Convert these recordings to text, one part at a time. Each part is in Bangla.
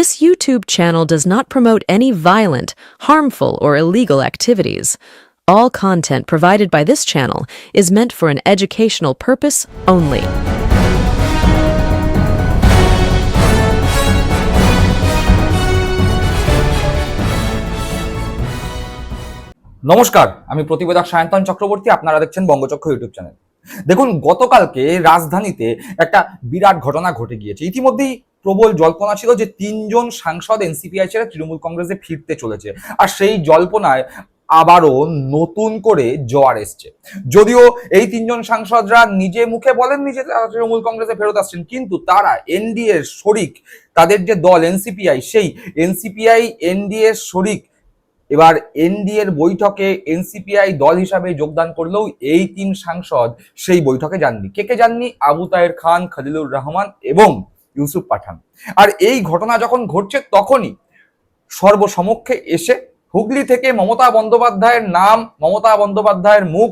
This YouTube channel does not promote any violent, harmful, or illegal activities. All content provided by this channel is meant for an educational purpose only. নমস্কার, আমি প্রতিবেদক সায়ন্তন চক্রবর্তী। আপনারা দেখছেন বঙ্গচক্র ইউটিউব চ্যানেল। দেখুন, গতকালকে রাজধানীতে একটা বিরাট ঘটনা ঘটে গিয়েছে। ইতিমধ্যেই প্রবল জল্পনা ছিল যে 3জন সাংসদ এনসিপিআই ছেড়ে তৃণমূল কংগ্রেসে ফিরতে চলেছে, আর সেই জল্পনায় আবারও নতুন করে জোয়ার এসছে। যদিও এই 3জন সাংসদরা নিজে মুখে বলেননি যে তৃণমূল কংগ্রেসে ফেরত আসছেন, কিন্তু তারা এনডিএ এর শরিক, তাদের যে দল এনসিপিআই, সেই এনসিপিআই এনডিএ এর শরিক। এবার এনডিএর বৈঠকে এনসিপিআই দল হিসাবে যোগদান করলেও এই 3 সাংসদ সেই বৈঠকে যাননি। কে যাননি? আবু তাহের খান, খলিলুর রহমান এবং ইউসুফ পাঠান। আর এই ঘটনা যখন ঘটছে তখনই সর্বসমক্ষে এসে হুগলি থেকে মমতা বন্দ্যোপাধ্যায়ের নাম, মমতা বন্দ্যোপাধ্যায়ের মুখ,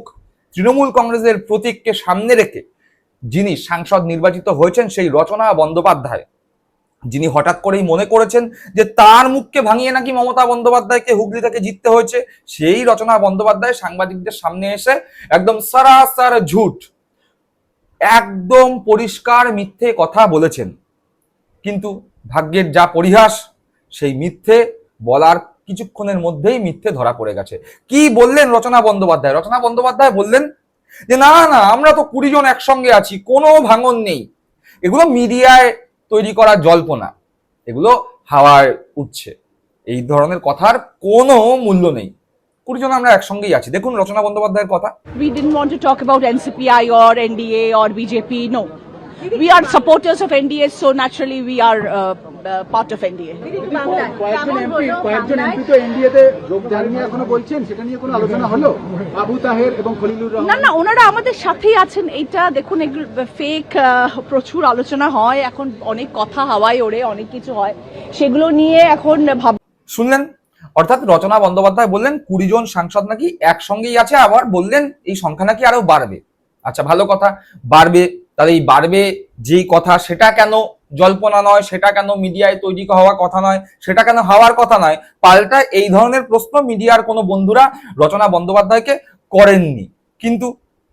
তৃণমূল কংগ্রেসের প্রতীককে সামনে রেখে যিনি সাংসদ নির্বাচিত হয়েছেন সেই রচনা বন্দ্যোপাধ্যায়, যিনি হঠাৎ করেই মনে করেছেন যে তার মুখকে ভাঙিয়ে নাকি মমতা বন্দ্যোপাধ্যায়কে হুগলি থেকে জিততে হয়েছে, সেই রচনা বন্দ্যোপাধ্যায় সাংবাদিকদের সামনে এসে একদম সরাসর ঝুট, একদম পরিষ্কার মিথ্যে কথা বলেছেন। কিন্তু ভাগ্যের যা পরিহাস, সেই মিথ্যে বলার কিছুক্ষণের মধ্যেই মিথ্যে ধরা পড়ে গেছে। কি বললেন রচনা বন্দ্যোপাধ্যায়? রচনা বন্দ্যোপাধ্যায় বললেন যে না, আমরা তো 20 জন একসঙ্গে আছি, কোনো ভাঙন নেই, এগুলো মিডিয়ায় তৈরি করা জল্পনা, এগুলো হাওয়ায় উঠছে, এই ধরনের কথার কোনো মূল্য নেই, 20 জন আমরা একসঙ্গেই আছি। দেখুন রচনা বন্দ্যোপাধ্যায়ের কথা। We didn't want to talk about NCPI or NDA or BJP. No, we are supporters of NDA, so naturally we are part of NDA. কয়েকজন এমপি তো এনডিএ তে যোগদান নিয়ে এখনো বলছেন, সেটা নিয়ে কোনো আলোচনা হলো? আবু তাহের এবং খলিলুর রহমান। না, ওনারা আমাদের সাথেই আছেন। এইটা দেখুন, এগুলো ফেক, প্রচুর আলোচনা হয় এখন, অনেক কথা হাওয়ায় ওড়ে, অনেক কিছু হয়, সেগুলো নিয়ে এখন শুনলেন? অর্থাৎ রচনা বন্দ্যোপাধ্যায় বললেন 20 জন সাংসদ নাকি একসঙ্গেই আছে, আবার বললেন এই সংখ্যা নাকি আরো বাড়বে। আচ্ছা, ভালো কথা, বাড়বে। তাহলে এই বাড়বে যেই কথা, সেটা কেন জল্পনা নয়, সেটা কেন মিডিয়ায় তৈরি হওয়া কথা নয়, সেটা কেন হওয়ার কথা নয়? পাল্টা এই ধরনের প্রশ্ন মিডিয়ার কোনো বন্ধুরা রচনা বন্দ্যোপাধ্যায়কে করেননি। কিন্তু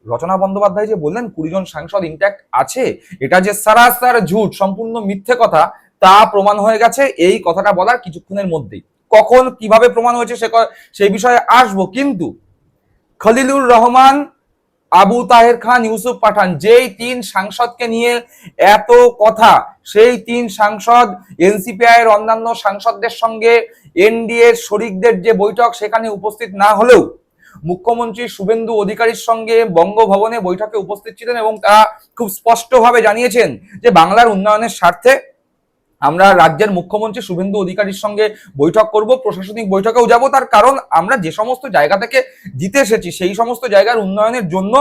রচনা বন্দ্যোপাধ্যায় যে বললেন 20 জন সাংসদ ইনট্যাক্ট আছে, এটা যে সরাসর ঝুট, সম্পূর্ণ মিথ্যে কথা, তা প্রমাণ হয়ে গেছে এই কথাটা বলার কিছুক্ষণের মধ্যেই। কখন কিভাবে প্রমাণ হয়েছে সেই বিষয়ে আসবো, কিন্তু খলিলুর রহমান, আবু তাহের খান, ইউসুফ পাঠান, যেই 3 সাংসদকে নিয়ে এত কথা, সেই 3 সাংসদ এনসিপিআই এর অন্যান্য সাংসদদের সঙ্গে এনডিএ এর শরিকদের যে বৈঠক, সেখানে উপস্থিত না হলেও মুখ্যমন্ত্রী শুভেন্দু অধিকারীর সঙ্গে বঙ্গভবনে বৈঠকে উপস্থিত ছিলেন এবং তারা খুব স্পষ্টভাবে জানিয়েছেন যে বাংলার উন্নয়নের স্বার্থে আমরা রাজ্যের মুখ্যমন্ত্রী শুভেন্দু অধিকারীর সঙ্গে বৈঠক করব, প্রশাসনিক বৈঠকেও যাব। তার কারণ আমরা যে সমস্ত জায়গা থেকে জিতে এসেছি, সেই সমস্ত জায়গার উন্নয়নের জন্য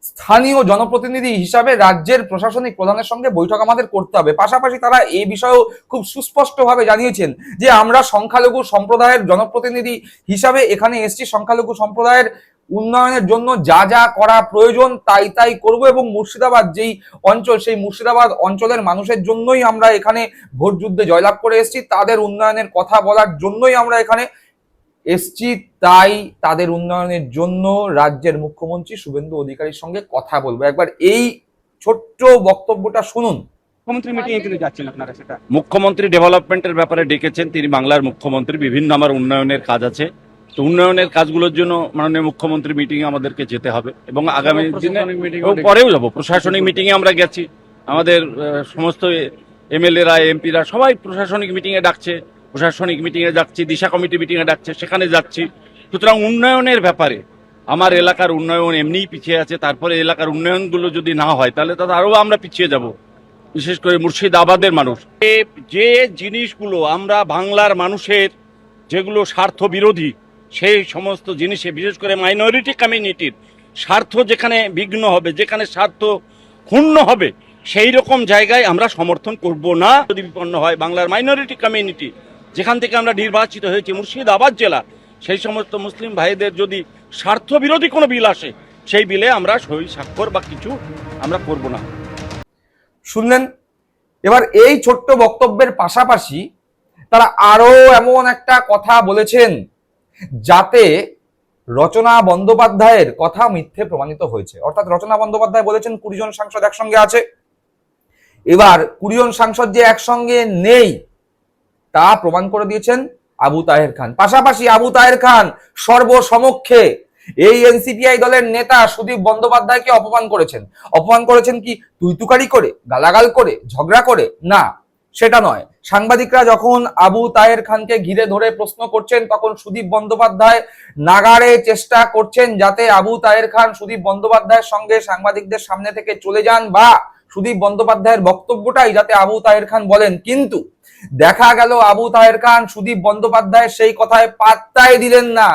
স্থানীয় জনপ্রতিনিধি হিসাবে রাজ্যের প্রশাসনিক প্রধানের সঙ্গে বৈঠক আমাদের করতে হবে। পাশাপাশি তারা এই বিষয়েও খুব সুস্পষ্টভাবে জানিয়েছেন যে আমরা সংখ্যালঘু সম্প্রদায়ের জনপ্রতিনিধি হিসাবে এখানে এসেছি, সংখ্যালঘু সম্প্রদায়ের উন্নয়নের জন্য যা যা করা প্রয়োজন তাই করব, এবং মুর্শিদাবাদ যেই অঞ্চল, সেই মুর্শিদাবাদ অঞ্চলের মানুষের জন্যই আমরা এখানে ভোট যুদ্ধে জয়লাভ করে এসেছি, তাদের উন্নয়নের কথা বলার জন্যই আমরা এখানে এসেছি, তাই তাদের উন্নয়নের জন্য রাজ্যের মুখ্যমন্ত্রী শুভেন্দু অধিকারীর সঙ্গে কথা বলবো। একবার এই ছোট্ট বক্তব্যটা শুনুন। মুখ্যমন্ত্রী মিটিংয়ে কিন্তু যাচ্ছেন আপনারা, সেটা মুখ্যমন্ত্রী ডেভেলপমেন্টের ব্যাপারে ডেকেছেন, তিনি বাংলার মুখ্যমন্ত্রী, বিভিন্ন আমার উন্নয়নের কাজ আছে, তো উন্নয়নের কাজগুলোর জন্য মাননীয় মুখ্যমন্ত্রী মিটিং এ আমাদেরকে যেতে হবে এবং আগামী দিনে পরেও যাবো। প্রশাসনিক মিটিং এ আমরা গেছি, আমাদের সমস্ত এমএলএরা, এমপিরা সবাই প্রশাসনিক মিটিং এ ডাকছে, প্রশাসনিক মিটিং এ যাচ্ছি, দিশা কমিটি মিটিং এ ডাকছে, সেখানে যাচ্ছি। সুতরাং উন্নয়নের ব্যাপারে আমার এলাকার উন্নয়ন এমনিই পিছিয়ে আছে, তারপরে এলাকার উন্নয়নগুলো যদি না হয় তাহলে তাদের আরো আমরা পিছিয়ে যাব, বিশেষ করে মুর্শিদাবাদের মানুষ। যে জিনিসগুলো আমরা বাংলার মানুষের যেগুলো স্বার্থ বিরোধী, সেই সমস্ত জিনিসে বিশেষ করে মাইনরিটি কমিউনিটির স্বার্থ যেখানে বিঘ্ন হবে, যেখানে স্বার্থ ক্ষুণ্ণ হবে, সেই রকম জায়গায় আমরা সমর্থন করব না। যদি বিপন্ন হয় বাংলার মাইনরিটি কমিউনিটি, যেখান থেকে আমরা নির্বাচিত হয়েছি, মুর্শিদাবাদ জেলা, সেই সমস্ত মুসলিম ভাইদের যদি স্বার্থ বিরোধী কোনো বিল আসে, সেই বিলে আমরা সই স্বাক্ষর বা কিছু আমরা করব না। শুনলেন? এবার এই ছোট্ট বক্তব্যের পাশাপাশি তারা আরো এমন একটা কথা বলেছেন যাতে রচনা বন্দ্যোপাধ্যায়ের কথা মিথ্যে প্রমাণিত হয়েছে। অর্থাৎ রচনা বন্দ্যোপাধ্যায় বলেছেন 20 জন সাংসদ একসঙ্গে আছে, এবার 20 জন সাংসদ যে একসঙ্গে নেই তা প্রমাণ করে দিয়েছেন আবু তাহের খান। পাশাপাশি আবু তাহের খান সর্বসমক্ষে এই এনসিপিআই দলের নেতা সুদীপ বন্দ্যোপাধ্যায়কে অপমান করেছেন। অপমান করেছেন কি তুই তুকারি করে, গালাগাল করে, ঝগড়া করে? না, সেটা নয়। সাংবাদিকরা যখন আবু তাহের খানকে ঘিরে ধরে প্রশ্ন করছেন তখন সুদীপ বন্দ্যোপাধ্যায় নাগাড়ে চেষ্টা করছেন যাতে আবু তাহের খান সুদীপ বন্দ্যোপাধ্যায়ের সঙ্গে সাংবাদিকদের সামনে থেকে চলে যান বা সুদীপ বন্দ্যোপাধ্যায়ের বক্তব্যটাই যাতে আবু তাহের খান বলেন। কিন্তু দেখা গেল আবু তাহের খান সুদীপ বন্দ্যোপাধ্যায়ের সেই কথায় পাত্তাই দিলেন না,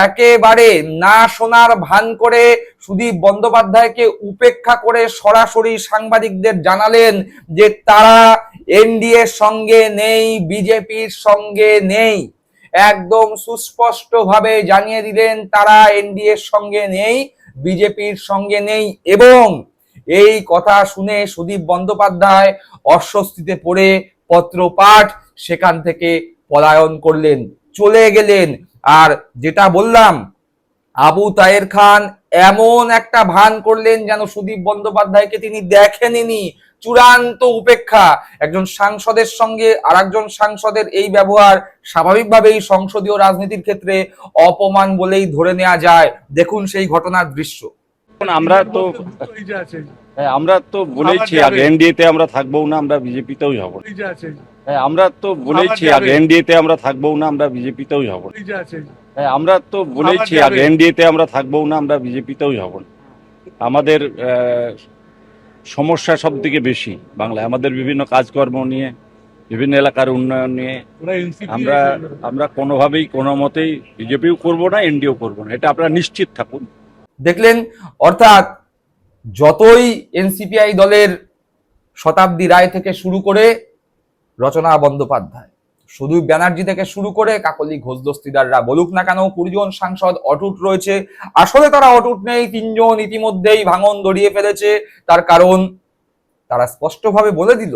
একেবারে না শোনার ভান করে সুদীপ বন্দ্যোপাধ্যায়কে উপেক্ষা করে সরাসরি সাংবাদিকদের জানালেন যে তারা এনডিএর সঙ্গে নেই, বিজেপির সঙ্গে নেই। একদম সুস্পষ্ট ভাবে জানিয়ে দিলেন তারা এনডিএর সঙ্গে নেই, বিজেপির সঙ্গে নেই। এবং এই কথা শুনে সুদীপ বন্দ্যোপাধ্যায় অস্বস্তিতে পড়ে পত্রপাঠ সেখান থেকে পলায়ন করলেন, চলে গেলেন। আর যেটা বললাম, আবু তাহের খান এমন একটা ভান করলেন যেন সুদীপ বন্দ্যোপাধ্যায়কে তিনি দেখেননি। চূড়ান্ত উপেক্ষা। একজন সাংসদের সঙ্গে আরেকজন সাংসদের এই ব্যবহার স্বাভাবিকভাবেই সংসদীয় রাজনীতির ক্ষেত্রে অপমান বলেই ধরে নেওয়া যায়। দেখুন সেই ঘটনার দৃশ্য। আমরা তো বলেছি আগে এনডিএতে আমরা থাকবো না, আমরা বিজেপিতেও যাব না। আমরা তো বলেছি আগে এনডিএতে আমরা থাকবো না, আমরা বিজেপিতেও যাব না। আমরা তো বলেছি আগে এনডিএতে আমরা থাকবো না, আমরা বিজেপিতেও যাব না। আমাদের সমস্যা সব থেকে বেশি বাংলায়, আমাদের বিভিন্ন কাজকর্ম নিয়ে, বিভিন্ন এলাকার উন্নয়ন নিয়ে আমরা কোনোভাবেই কোনো মতেই বিজেপিও করবো না, এনডিও করবো না, এটা আপনারা নিশ্চিত থাকুন। দেখলেন, অর্থাৎ যতই এনসিপিআই দলের শতাব্দী রায় থেকে শুরু করে রচনা বন্দ্যোপাধ্যায়, সুদীপ ব্যানার্জি থেকে শুরু করে কাকলি ঘোষ দস্তিদাররা বলুক না কেন 20 জন সাংসদ অটুট রয়েছে। আসলে তারা অটুট নেই, 3 জন ইতিমধ্যেই ভাঙন ধরিয়ে ফেলেছে। তার কারণ তারা স্পষ্টভাবে বলে দিল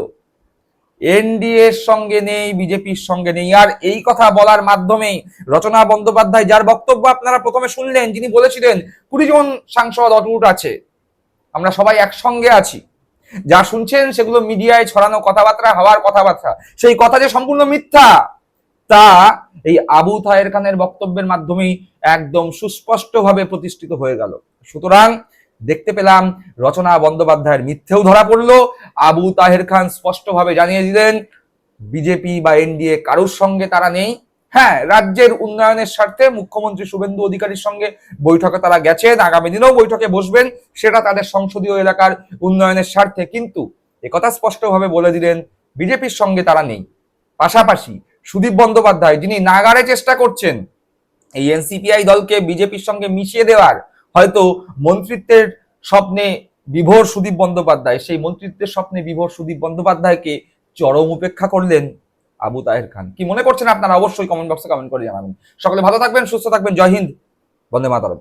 এনডিএ এর সঙ্গে নেই, বিজেপির সঙ্গে নেই। আর এই কথা বলার মাধ্যমেই রচনা বন্দ্যোপাধ্যায়, যার বক্তব্য আপনারা প্রথমে শুনলেন, যিনি বলেছিলেন 20 জন সাংসদ অটুট আছে, আমরা সবাই একসঙ্গে আছি, যা শুনছেন সেগুলো মিডিয়ায় ছড়ানো কথাবার্তা, হওয়ার কথাবার্তা, সেই কথা যে সম্পূর্ণ মিথ্যা তা এই আবু তাহের খানের বক্তব্যের মাধ্যমেই একদম সুস্পষ্টভাবে প্রতিষ্ঠিত হয়ে গেল। সুতরাং দেখতে পেলাম রচনা বন্দ্যোপাধ্যায়ের মিথ্যেও ধরা পড়লো। আবু তাহের খান স্পষ্টভাবে জানিয়ে দিলেন বিজেপি বা এনডিএ কারোর সঙ্গে তারা নেই। হ্যাঁ, রাজ্যের উন্নয়নের স্বার্থে মুখ্যমন্ত্রী শুভেন্দু অধিকারীর সঙ্গে বৈঠকে তারা গেছেন, আগামী দিনেও বৈঠকে বসবেন, সেটা তাদের সংসদীয় এলাকার উন্নয়নের স্বার্থে। কিন্তু একথা স্পষ্টভাবে বলে দিলেন বিজেপির সঙ্গে তারা নেই। পাশাপাশি সুদীপ বন্দ্যোপাধ্যায়, যিনি নাগাড়ে চেষ্টা করছেন এই এনসিপিআই দলকে বিজেপির সঙ্গে মিশিয়ে দেওয়ার, হয়তো মন্ত্রিত্বের স্বপ্নে বিভোর সুদীপ বন্দ্যোপাধ্যায়, সেই মন্ত্রিত্বের স্বপ্নে বিভোর সুদীপ বন্দ্যোপাধ্যায়কে চরম উপেক্ষা করলেন আবু তাহের খান। কি মনে করছেন আপনারা অবশ্যই কমেন্ট বক্সে কমেন্ট করে জানাবেন। সকলে ভালো থাকবেন, সুস্থ থাকবেন। জয় হিন্দ, বন্দে মাতরম।